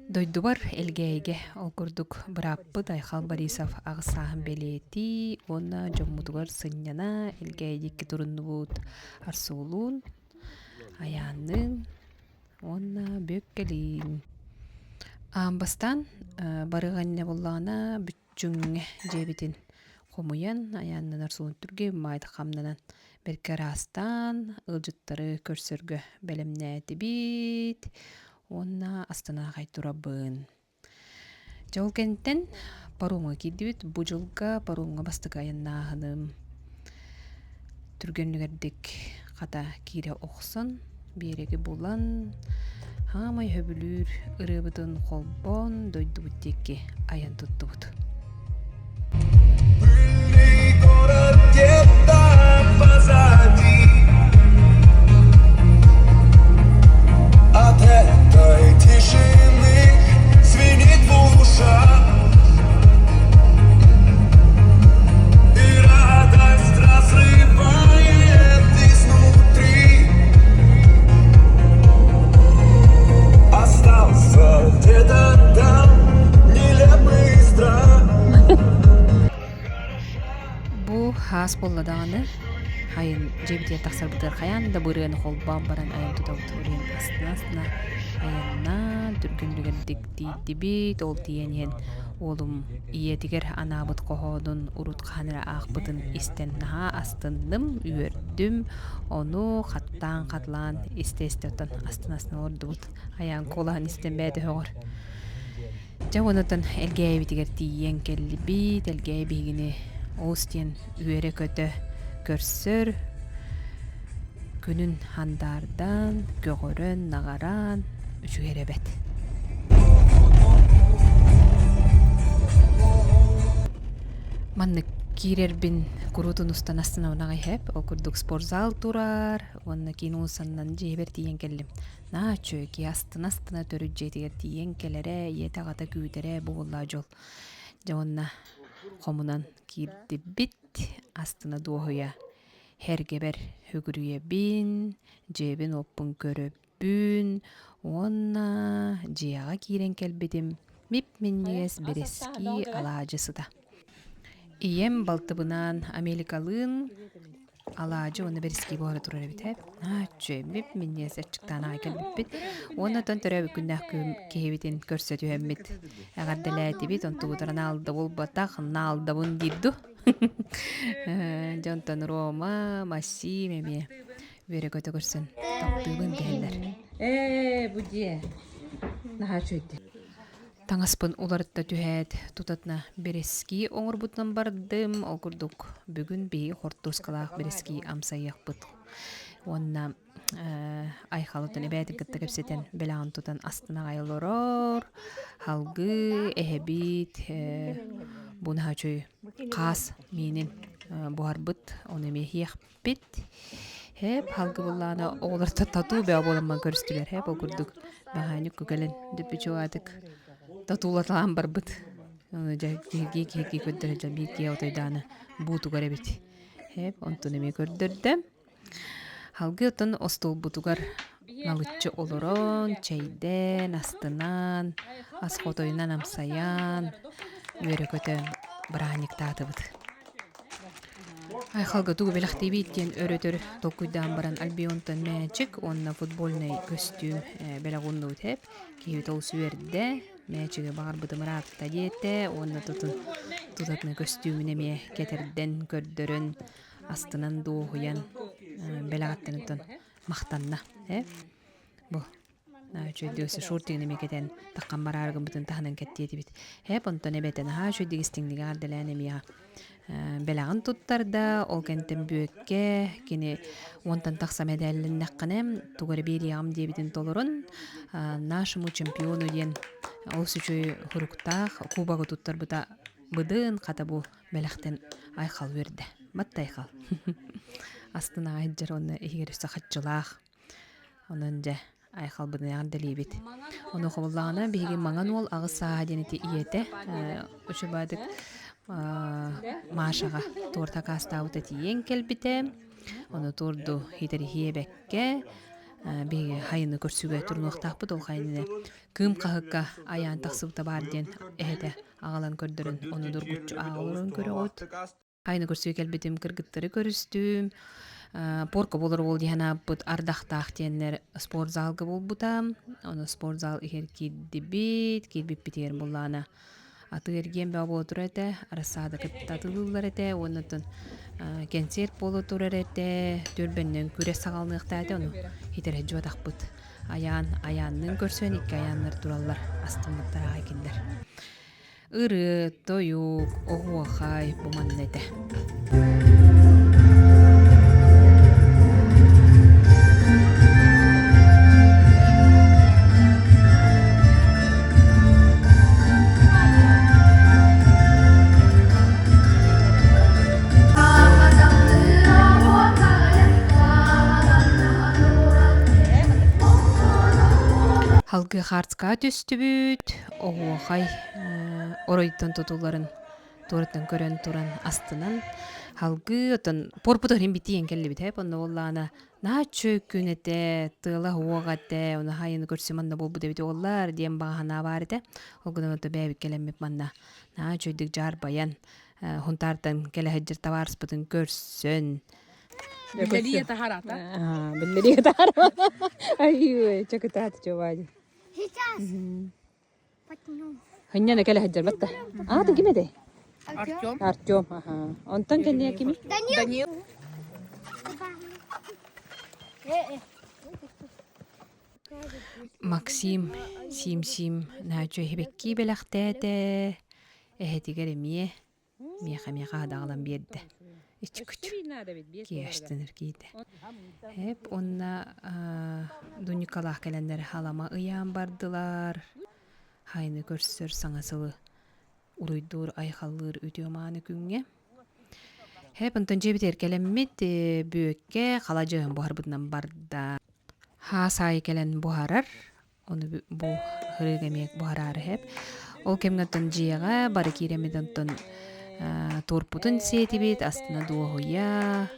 Дойдубар элгейге окурдук браппыт Айхал Борисов агысаахан белети онна жоммутугар сынняна элгейдикки туруннубут арсуулуун аяннын онна бөккелин амбастан барыганне буллана бүтчүңге жебитин комуян аяннын арсуун түрге майда хамнанан беркерастан ылжыттары көрсөргө белемнээти бит онна астана кайтурабын. Жол кенттен парумга кидибит бу жылга парумга бастыгайыннаахыным түргөннүгердик ката кире оксон биреги булан хамай хөбүлүр ырыбытын колбон дойдубуттекки аян туттубут. Город где-то позади. От этой тишины звенит в ушах, и радость разрывает изнутри. Остался где-то там нелепый страх. Бу хас болладаганы хайын жебитие таксарбытыр хаян да бырыаны холбан баран аян тутабыт урин астына аянна түргүндүгердик дийтибит ол тиенен олум иетигер анабыт коходун урут ханыра аахбытын истен наха астындым үөрдүм ону хаттан катлаан истестетан астынасына ордубут аян колаан истенбээти хогор жавонотон элгейбитигер тиен келлибит элгейбигини Остен үере көтө көрсөр күнүн хандардан көгөрөн нагаран үчүгеребет. Манны кирербин курутун устан астына унагай хеп окурдук спортзал турар онна кинусаннан жебер тиен келлим. На чөки астына төрү жетигер тиен келере етагата күүтере бугулла жол. Жонна комунан кирди бит астына дуохуя хергебер хөгүрүебин жебин оппун көрөппүн онна жияга кирен келбедим мип минниес берески алаажысыда ием балтыбынан америкалыын алаажы оны берески боора турар бит чөй мип минниес эрчиктаанага келбиппит оннотон төрөбү күннах кehibитин көрсөтүөммит агарделээти онтугутаран алда болбатах наалдабын дирду жонтон рома масси меме бере көтө көрсөн таптыыбын дээлер будие наха чөйдү таңаспын уларытта түһээд тутатна берески оңорбутан бардым окурдук бүгүн бии хортускалаах берески амсайяхпыт онна айхалытын эбээти гытта кепсетен белаан тутан астына гайлорор халгы эхебит бунаха чөй каас менин буарбыт оны мехияхпит хеп халгы буллана оголорта татуу беа боламан көрүстүлер хеп окурдук баханюк күгелен дүппүчуатык татуулатаан барбыт жаги көддөрө жабики отойдааны бууту көрөбит хеп онтун эми көрдөрдө халгы отон остолбутугар налыччы олорон чейден астынан асхотойунан амсаян үөрө көтө барааник таатыбыт айхалга тугу белахтибит тиен өрөтөр толкуйдаан баран альбионтон мэчик онна футбольный костюм белагуннут хеп кийбит ол сүерде мэчиге багарбыты мыраакта диете онна тутатны костюмин эме кетерден көрдөрөн астынан дуохуян белагаттанытон мактанна бу чөйдөөсү шортигин эме кетен таккан барааргын таханан кеттиетибит онтон эбетен чөйдигистиңдиги арделен эмия белагын туттарда ол кенттен бүйөкке кини онтан такса медаллиннакканем тугары бириягам диебитин толорун нашему чемпиону диен ол сүчөй хуруктаах кубагы туттарбыта быдын ката бу белахтен айхал берде батта айхал астына айджар онна ихигерүсө хатчылаах онон же айхал быдын арделибит ону хобуллагана биги маңан ол агыс сааденити иете учубадык Машага турта кастаута тиен келбите. Оно турду хитери хиебекке би хайны көрсүгө турнуктааппыт ол хайны кым кахыкка аян таксыбыта бар ден эхете агалан көрдөрүн ону дургуччу аалырын көрөт хайны көрсүгө келбетим кыргыттары көрүстүм порко болор бол диханаппыт ардактаах тиеннер спортзалга болбутам ону спортзал ихер кирдибит кирбиппитер буллаана атыерген бабо турете арасада кыттатылылар эте онутун концерт боло турар эте төрбеннен күрэ сагалныктаate ону хитере жуатакпыт аяннын көрсөн икки аяннар тураллар астымыттар акиндер ыры тоюк огуахай буманнете Халгы хартка түстүбүт огуахай оройтон тутуларын туураттан көрөн туран астынан халгы отон порпутор битиен келлибит онно боллаана наачы күнете тыла хуагате оны хайын көрсөманда болбу дебит оллар диен багана барыте огуното бэбик келеммеп манна наачыдык жар баян хунтартан келехеджер таварспытын көрсөн بالليل طهارات بالليل طهارات ايوه чакатат жобади هنينا كلا هجر بطة تجيبها ده أرتيوم أنتن كان ليا كمي دانيال ماكسيم سيم ناجو هبكي بلختاته تيجري مية خميقة هذا غلام بيده إتشكت كياشتنر كيده هب أننا دنيا كلاه كلندر حالما أيام بردلار hayını көрсөр саңасылы уруйдуур айхаллыр үтөманы күнгө хеп онтон жебитер келеммит бүйөкке халажыгын бухарбытынан барда хасай келен бухарар ону бу хырыгемек бухарары хеп ол кемгатон жыяга бары киремит онтон торпутун сетибит астына дуохуя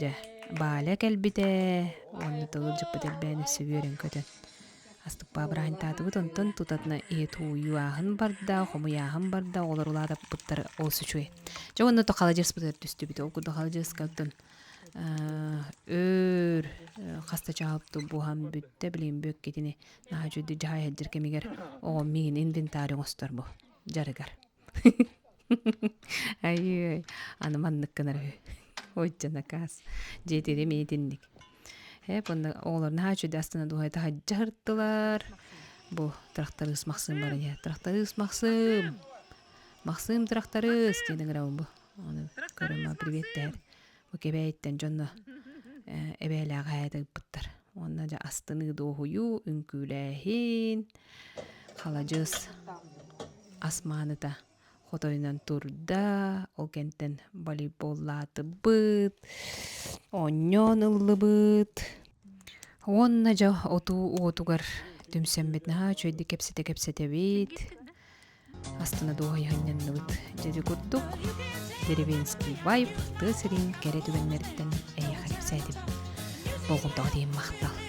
де бааля келбите ону тылы жыппытер бэни сөбүөрен көтөн астык бабырайн татыбыт онтон тутатна туюахын барда хомуяхын барда олар улада буттар олсучуй жогонно то калажырспытыр түстүбүт ол курда калажырскаптын өр каста чаалыпту бухан бүтте билин бөк кетини нахажуди жай жиркемигер о мигин инвентарий остор бу жарыгар ай аны манныкканар ойчана кас жетире метинник Бонда олар нахачуди астына дуайта хаджартылар. Бу тракторыс максым бар я. Тракторыс максым тракторыс деген рау бу. Аны көрөмө приветтер. Бу кебейттен жонно эбелага хайдык буттар. Онна жа астыны доохую үнкүлэхин. Халажыс асманыта хотойнан турда, ол кенттен волейболлаты быт, оннон ыллы быт. Онна жа отугар түмсембет наха чөйді кепсете бит. Астына дуғай ханнанны быт. Жеди курдук, деревенский вайп, тысырин, кере түгеннерден әйе харипсәдіп. Болғымдағы дейін мақтал.